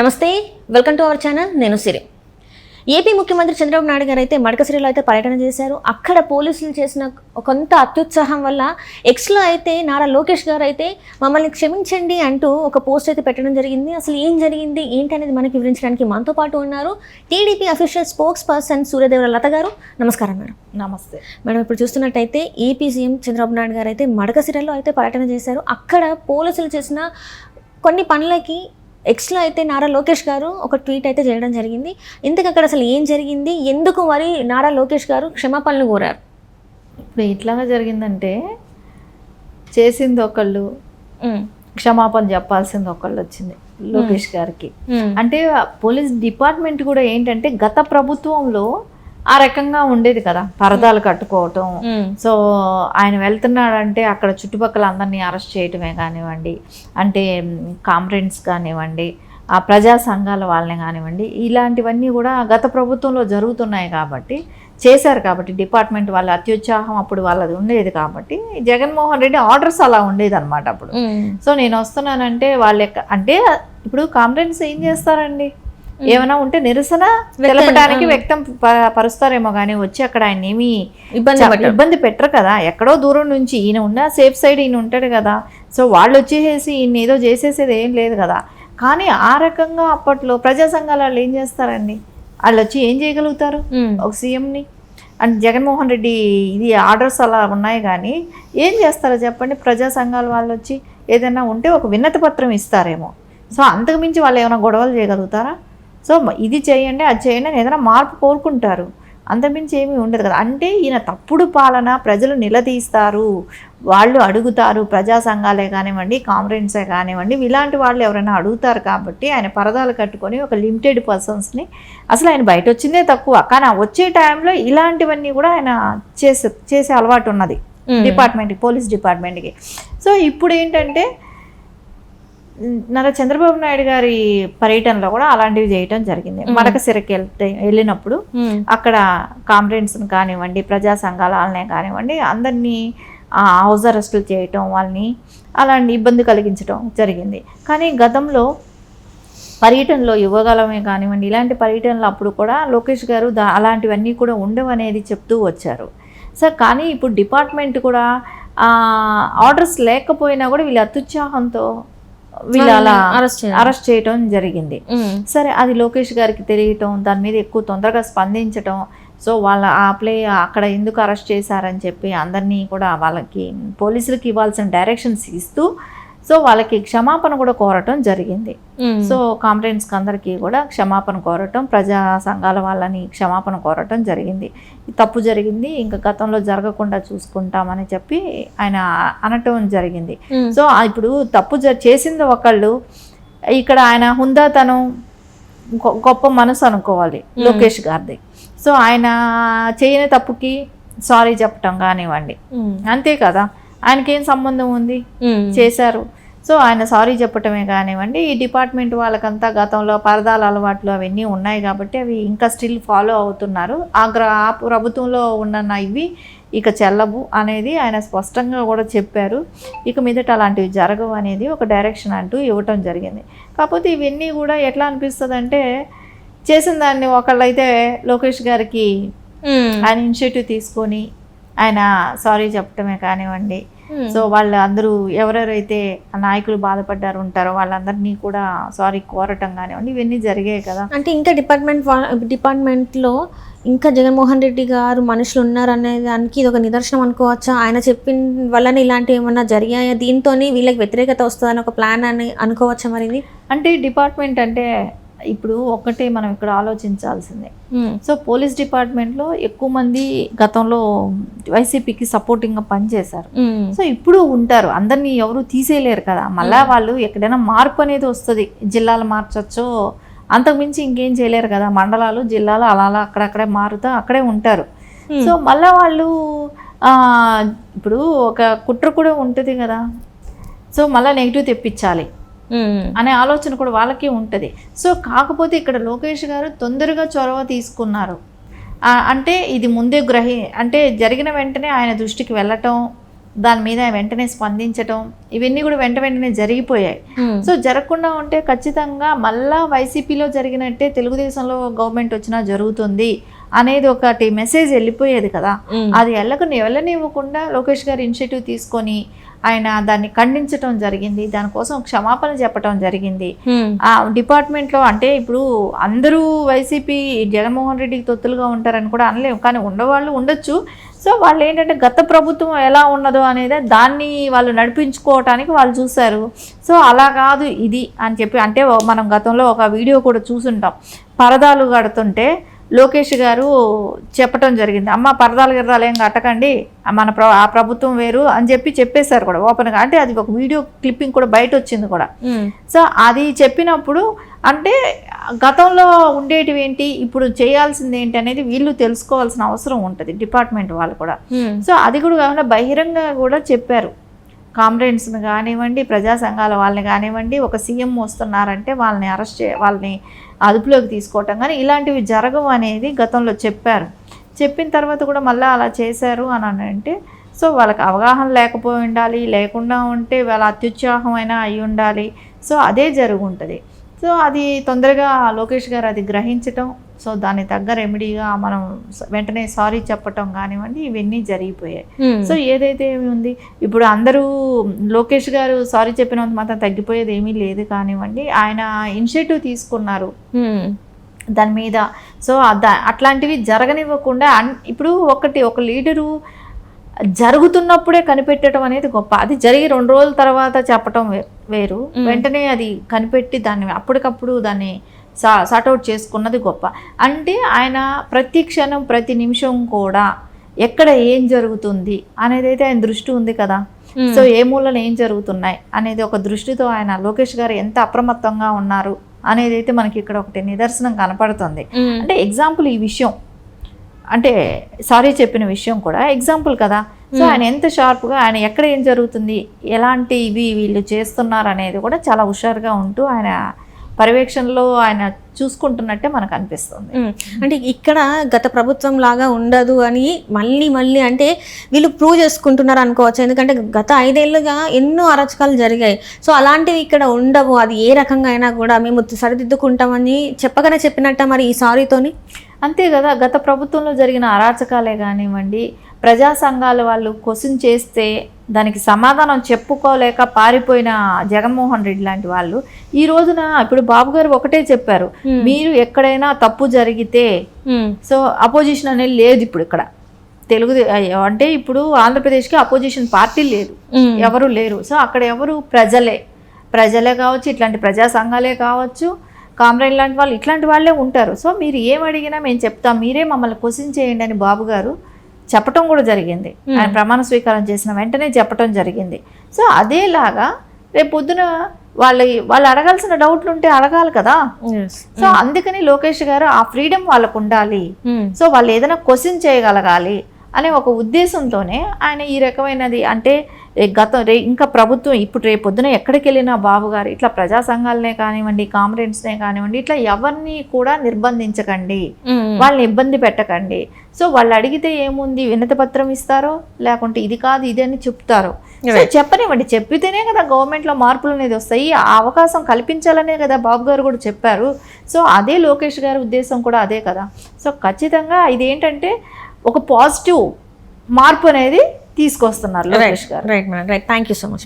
నమస్తే, welcome to our channel. నేను సిరి. AP ముఖ్యమంత్రి చంద్రబాబు నాయుడు గారు అయితే మడకసిరిలో అయితే పర్యటన చేశారు. అక్కడ పోలీసులు చేసిన కొంత అత్యుత్సాహం వల్ల ఎక్స్లో అయితే నారా లోకేష్ గారు అయితే మమ్మల్ని క్షమించండి అంటూ ఒక పోస్ట్ అయితే పెట్టడం జరిగింది. అసలు ఏం జరిగింది ఏంటి అనేది మనకి వివరించడానికి మనతో పాటు ఉన్నారు TDP official spokesperson Suryadevara Latha garu. నమస్కారం మేడం. నమస్తే మేడం. ఇప్పుడు చూస్తున్నట్టయితే ఏపీ సీఎం చంద్రబాబు నాయుడు గారు అయితే మడకసిరిలో అయితే పర్యటన చేశారు. అక్కడ పోలీసులు చేసిన కొన్ని పనులకి ఎక్స్లో అయితే నారా లోకేష్ గారు ఒక ట్వీట్ అయితే చేయడం జరిగింది. ఇంతకు అక్కడ అసలు ఏం జరిగింది, ఎందుకు మరి నారా లోకేష్ గారు క్షమాపణలు కోరారు? ఇప్పుడు ఇట్లాగా జరిగిందంటే చేసింది ఒకళ్ళు, క్షమాపణ చెప్పాల్సింది ఒకళ్ళు వచ్చింది లోకేష్ గారికి. అంటే పోలీస్ డిపార్ట్మెంట్ కూడా ఏంటంటే గత ప్రభుత్వంలో ఆ రకంగా ఉండేది కదా, పరదాలు కట్టుకోవటం. సో ఆయన వెళ్తున్నాడంటే అక్కడ చుట్టుపక్కల అందరినీ అరెస్ట్ చేయటమే కానివ్వండి, అంటే కామ్రేడ్స్ కానివ్వండి, ఆ ప్రజా సంఘాల వాళ్ళని కానివ్వండి, ఇలాంటివన్నీ కూడా గత ప్రభుత్వంలో జరుగుతున్నాయి కాబట్టి చేశారు. కాబట్టి డిపార్ట్మెంట్ వాళ్ళ అత్యుత్సాహం అప్పుడు వాళ్ళది ఉండేది కాబట్టి జగన్మోహన్ రెడ్డి ఆర్డర్స్ అలా ఉండేది అనమాట అప్పుడు. సో నేను వస్తున్నానంటే వాళ్ళ అంటే ఇప్పుడు కామ్రేడ్స్ ఏం చేస్తారండి, ఏమైనా ఉంటే నిరసన తెలపడానికి వ్యక్తం పరుస్తారేమో కానీ వచ్చి అక్కడ ఆయన ఏమీ ఇబ్బంది పెట్టరు కదా. ఎక్కడో దూరం నుంచి ఈయన ఉన్న సేఫ్ సైడ్ ఈయన ఉంటాడు కదా. సో వాళ్ళు వచ్చేసేసి ఈయన ఏదో చేసేసేది ఏం లేదు కదా. కానీ ఆ రకంగా అప్పట్లో ప్రజా సంఘాల వాళ్ళు ఏం చేస్తారండి, వాళ్ళు వచ్చి ఏం చేయగలుగుతారు ఒక సీఎంని? అంటే జగన్మోహన్ రెడ్డి ఇది ఆర్డర్స్ అలా ఉన్నాయి కానీ ఏం చేస్తారో చెప్పండి. ప్రజా సంఘాల వాళ్ళు వచ్చి ఏదైనా ఉంటే ఒక విన్నతి పత్రం ఇస్తారేమో. సో అంతకుమించి వాళ్ళు ఏమైనా గొడవలు చేయగలుగుతారా? సో ఇది చేయండి అది చేయండి అని ఏదైనా మార్పు కోరుకుంటారు, అంతకుమించి ఏమీ ఉండదు కదా. అంటే ఈయన తప్పుడు పాలన ప్రజలు నిలదీస్తారు, వాళ్ళు అడుగుతారు, ప్రజా సంఘాలే కానివ్వండి, కామ్రేడ్సే కానివ్వండి, ఇలాంటి వాళ్ళు ఎవరైనా అడుగుతారు కాబట్టి ఆయన పరదాలు కట్టుకొని ఒక లిమిటెడ్ పర్సన్స్ని, అసలు ఆయన బయట వచ్చిందే తక్కువ కానీ వచ్చే టైంలో ఇలాంటివన్నీ కూడా ఆయన చేసే అలవాటు ఉన్నది డిపార్ట్మెంట్కి, పోలీస్ డిపార్ట్మెంట్కి. సో ఇప్పుడు ఏంటంటే నారా చంద్రబాబు నాయుడు గారి పర్యటనలో కూడా అలాంటివి చేయటం జరిగింది. మడకసిరకి వెళ్ళినప్పుడు అక్కడ కామ్రేడ్స్ని కానివ్వండి, ప్రజా సంఘాల వాళ్ళనే కానివ్వండి, అందరినీ హౌస్ అరెస్టులు చేయటం, వాళ్ళని అలాంటి ఇబ్బంది కలిగించడం జరిగింది. కానీ గతంలో పర్యటనలో యువగలమే కానివ్వండి, ఇలాంటి పర్యటనలు అప్పుడు కూడా లోకేష్ గారు అలాంటివన్నీ కూడా ఉండవనేది చెప్తూ వచ్చారు. సార్ కానీ ఇప్పుడు డిపార్ట్మెంట్ కూడా ఆర్డర్స్ లేకపోయినా కూడా వీళ్ళ అత్యుత్సాహంతో వీళ్ళు అలా అరెస్ట్ చేయటం జరిగింది. సరే అది లోకేష్ గారికి తెలియటం, దాని మీద ఎక్కువ తొందరగా స్పందించటం, సో వాళ్ళ అక్కడ ఎందుకు అరెస్ట్ చేశారని చెప్పి అందరినీ కూడా వాళ్ళకి పోలీసులకి ఇవ్వాల్సిన డైరెక్షన్స్ ఇస్తూ సో వాళ్ళకి క్షమాపణ కూడా కోరటం జరిగింది. సో కామ్రేడ్స్కి అందరికీ కూడా క్షమాపణ కోరటం, ప్రజా సంఘాల వాళ్ళని క్షమాపణ కోరటం జరిగింది. తప్పు జరిగింది, ఇంకా గతంలో జరగకుండా చూసుకుంటామని చెప్పి ఆయన అనటం జరిగింది. సో ఇప్పుడు తప్పు చేసింది ఒకళ్ళు, ఇక్కడ ఆయన హుందాతనం గొప్ప మనసు అనుకోవాలి లోకేష్ గారిది. సో ఆయన చేయని తప్పుకి సారీ చెప్పటం కానివ్వండి, అంతే కదా, ఆయనకేం సంబంధం ఉంది, చేశారు. సో ఆయన సారీ చెప్పటమే కానివ్వండి, ఈ డిపార్ట్మెంట్ వాళ్ళకంతా గతంలో పరదాల అలవాట్లు అవన్నీ ఉన్నాయి కాబట్టి అవి ఇంకా స్టిల్ ఫాలో అవుతున్నారు. ఆ ప్రభుత్వంలో ఉన్న ఇవి ఇక చెల్లవు అనేది ఆయన స్పష్టంగా కూడా చెప్పారు. ఇక మీదట అలాంటివి జరగవు అనేది ఒక డైరెక్షన్ అంటూ ఇవ్వటం జరిగింది. కాకపోతే ఇవన్నీ కూడా ఎట్లా అనిపిస్తుంది అంటే, చేసిన దాన్ని ఒకళ్ళైతే లోకేష్ గారికి ఆయన ఇనిషియేటివ్ తీసుకొని ఆయన సారీ చెప్పటమే కానివ్వండి, సో వాళ్ళు అందరూ ఎవరెవరైతే నాయకులు బాధపడ్డారు ఉంటారో వాళ్ళందరినీ కూడా సారీ కోరటం కానివ్వండి, ఇవన్నీ జరిగాయి కదా. అంటే ఇంకా డిపార్ట్మెంట్లో ఇంకా జగన్మోహన్ రెడ్డి గారు మనుషులు ఉన్నారనే దానికి ఇది ఒక నిదర్శనం అనుకోవచ్చా? ఆయన చెప్పిన వల్లనే ఇలాంటివి ఏమన్నా జరిగాయా, దీంతో వీళ్ళకి వ్యతిరేకత వస్తుందని ఒక ప్లాన్ అని అనుకోవచ్చా? మరి ఇది అంటే డిపార్ట్మెంట్ అంటే ఇప్పుడు ఒక్కటే మనం ఇక్కడ ఆలోచించాల్సిందే. సో పోలీస్ డిపార్ట్మెంట్లో ఎక్కువ మంది గతంలో వైసీపీకి సపోర్టింగ్గా పనిచేశారు. సో ఇప్పుడు ఉంటారు, అందరినీ ఎవరు తీసేయలేరు కదా. మళ్ళీ వాళ్ళు ఎక్కడైనా మార్పు అనేది వస్తుంది, జిల్లాలు మార్చొచ్చో, అంతకుమించి ఇంకేం చేయలేరు కదా. మండలాలు జిల్లాలు అలా అక్కడక్కడే మారుతూ అక్కడే ఉంటారు. సో మళ్ళీ వాళ్ళు ఇప్పుడు ఒక కుట్ర కూడా ఉంటుంది కదా. సో మళ్ళీ నెగిటివ్ తెప్పించాలి అనే ఆలోచన కూడా వాళ్ళకి ఉంటుంది. సో కాకపోతే ఇక్కడ లోకేష్ గారు తొందరగా చొరవ తీసుకున్నారు. అంటే ఇది ముందే అంటే జరిగిన వెంటనే ఆయన దృష్టికి వెళ్ళటం, దాని మీద వెంటనే స్పందించటం ఇవన్నీ కూడా వెంటనే జరిగిపోయాయి. సో జరగకుండా ఉంటే ఖచ్చితంగా మళ్ళా వైసీపీలో జరిగినట్టే తెలుగుదేశంలో గవర్నమెంట్ వచ్చినా జరుగుతుంది అనేది ఒకటి మెసేజ్ వెళ్ళిపోయేది కదా. అది వెళ్ళనివ్వకుండా లోకేష్ గారు ఇనిషియేటివ్ తీసుకొని ఆయన దాన్ని ఖండించడం జరిగింది, దానికోసం క్షమాపణ చెప్పడం జరిగింది. ఆ డిపార్ట్మెంట్లో అంటే ఇప్పుడు అందరూ వైసీపీ జగన్మోహన్ రెడ్డికి తొత్తులుగా ఉంటారని కూడా అనలేము, కానీ ఉండవాళ్ళు ఉండొచ్చు. సో వాళ్ళు ఏంటంటే గత ప్రభుత్వం ఎలా ఉన్నదో అనేది దాన్ని వాళ్ళు నడిపించుకోవటానికి వాళ్ళు చూశారు. సో అలా కాదు ఇది అని చెప్పి, అంటే మనం గతంలో ఒక వీడియో కూడా చూసుంటాం, పరదాలు కడుతుంటే లోకేష్ గారు చెప్పటం జరిగింది, అమ్మ పరదాలు గిరదాలు ఏం కట్టకండి, ఆ ప్రభుత్వం వేరు అని చెప్పేశారు కూడా ఓపెన్గా. అంటే అది ఒక వీడియో క్లిప్పింగ్ కూడా బయట వచ్చింది కూడా. సో అది చెప్పినప్పుడు అంటే గతంలో ఉండేటివి ఏంటి, ఇప్పుడు చేయాల్సింది ఏంటి అనేది వీళ్ళు తెలుసుకోవాల్సిన అవసరం ఉంటుంది, డిపార్ట్మెంట్ వాళ్ళు కూడా. సో అది కూడా కాకుండా బహిరంగ కూడా చెప్పారు, కామ్రేడ్స్ని కానివ్వండి, ప్రజా సంఘాల వాళ్ళని కానివ్వండి, ఒక సీఎం వస్తున్నారంటే వాళ్ళని వాళ్ళని అదుపులోకి తీసుకోవటం కానీ ఇలాంటివి జరగవు అనేది గతంలో చెప్పారు. చెప్పిన తర్వాత కూడా మళ్ళీ అలా చేశారు అని అంటే సో వాళ్ళకి అవగాహన లేకపోయి ఉండాలి, లేకుండా ఉంటే వాళ్ళ అత్యుత్సాహమైనా అయి ఉండాలి. సో అదే జరుగుంటుంది. సో అది తొందరగా లోకేష్ గారు అది గ్రహించటం, సో దాన్ని తగ్గ రెమెడీగా మనం వెంటనే సారీ చెప్పటం కానివ్వండి, ఇవన్నీ జరిగిపోయాయి. సో ఏదైతే ఏమి ఉంది, ఇప్పుడు అందరూ లోకేష్ గారు సారీ చెప్పినంత మాత్రం తగ్గిపోయేది ఏమీ లేదు కానివ్వండి, ఆయన ఇనిషియేటివ్ తీసుకున్నారు దాని మీద. సో అట్లాంటివి జరగనివ్వకుండా ఇప్పుడు ఒక లీడరు జరుగుతున్నప్పుడే కనిపెట్టడం అనేది గొప్ప. అది జరిగి 2 రోజుల తర్వాత చెప్పటం వేరు, వెంటనే అది కనిపెట్టి దాన్ని అప్పటికప్పుడు దాన్ని సార్ట్అవుట్ చేసుకున్నది గొప్ప. అంటే ఆయన ప్రతి క్షణం ప్రతి నిమిషం కూడా ఎక్కడ ఏం జరుగుతుంది అనేది అయితే ఆయన దృష్టి ఉంది కదా. సో ఏ మూలలో ఏం జరుగుతున్నాయి అనేది ఒక దృష్టితో ఆయన లోకేష్ గారు ఎంత అప్రమత్తంగా ఉన్నారు అనేది అయితే మనకి ఇక్కడ ఒకటి నిదర్శనం కనపడుతుంది. అంటే ఎగ్జాంపుల్ ఈ విషయం, అంటే సారీ చెప్పిన విషయం కూడా ఎగ్జాంపుల్ కదా. సో ఆయన ఎంత షార్ప్గా ఆయన ఎక్కడ ఏం జరుగుతుంది, ఎలాంటి వీళ్ళు చేస్తున్నారు అనేది కూడా చాలా హుషారుగా ఉంటూ ఆయన పర్యవేక్షణలో ఆయన చూసుకుంటున్నట్టే మనకు అనిపిస్తుంది. అంటే ఇక్కడ గత ప్రభుత్వం లాగా ఉండదు అని మళ్ళీ అంటే వీళ్ళు ప్రూవ్ చేసుకుంటున్నారు అనుకోవచ్చు. ఎందుకంటే గత 5 ఏళ్ళుగా ఎన్నో అరాచకాలు జరిగాయి. సో అలాంటివి ఇక్కడ ఉండవు, అది ఏ రకంగా అయినా కూడా మేము సరిదిద్దుకుంటామని చెప్పగానే చెప్పినట్ట మరి ఈ సారీతోని. అంతే కదా, గత ప్రభుత్వంలో జరిగిన అరాచకాలే కానివ్వండి, ప్రజా సంఘాల వాళ్ళు క్వశ్చన్ చేస్తే దానికి సమాధానం చెప్పుకోలేక పారిపోయిన జగన్మోహన్ రెడ్డి లాంటి వాళ్ళు ఈ రోజున ఇప్పుడు బాబు గారు ఒకటే చెప్పారు, మీరు ఎక్కడైనా తప్పు జరిగితే సో అపోజిషన్ అనేది లేదు. ఇప్పుడు ఇక్కడ అంటే ఇప్పుడు ఆంధ్రప్రదేశ్కి అపోజిషన్ పార్టీ లేదు, ఎవరు లేరు. సో అక్కడ ఎవరు ప్రజలే కావచ్చు, ఇట్లాంటి ప్రజా సంఘాలే కావచ్చు, కామ్రేడ్ లాంటి వాళ్ళు ఇట్లాంటి వాళ్ళే ఉంటారు. సో మీరు ఏం అడిగినా మేము చెప్తాం, మీరే మమ్మల్ని క్వశ్చన్ చేయండి అని బాబు గారు చెప్పటం కూడా జరిగింది. ఆయన ప్రమాణ స్వీకారం చేసిన వెంటనే చెప్పటం జరిగింది. సో అదేలాగా రేపు పొద్దున వాళ్ళు అడగాల్సిన డౌట్లు ఉంటే అడగాలి కదా. సో అందుకని లోకేష్ గారు ఆ ఫ్రీడమ్ వాళ్ళకు ఉండాలి. సో వాళ్ళు ఏదైనా క్వశ్చన్ చేయగలగాలి అనే ఒక ఉద్దేశంతోనే ఆయన ఈ రకమైనది, అంటే ఇంకా ప్రభుత్వం ఇప్పుడు రేపు పొద్దున ఎక్కడికి వెళ్ళినా బాబు గారు ఇట్లా ప్రజా సంఘాలనే కానివ్వండి, కామ్రేడ్స్నే కానివ్వండి, ఇట్లా ఎవరిని కూడా నిర్బంధించకండి, వాళ్ళని ఇబ్బంది పెట్టకండి. సో వాళ్ళు అడిగితే ఏముంది, వినతి పత్రం ఇస్తారో లేకుంటే ఇది కాదు ఇది అని చెప్తారు. సో చెప్పనివ్వండి, చెప్పితేనే కదా గవర్నమెంట్లో మార్పులు అనేది వస్తాయి. ఆ అవకాశం కల్పించాలనే కదా బాబు గారు కూడా చెప్పారు. సో అదే లోకేష్ గారి ఉద్దేశం కూడా అదే కదా. సో ఖచ్చితంగా ఇదేంటంటే ఒక పాజిటివ్ మార్పు అనేది తీసుకొస్తున్నారు లోకేష్ గారు. Right madam, right. Thank you so much.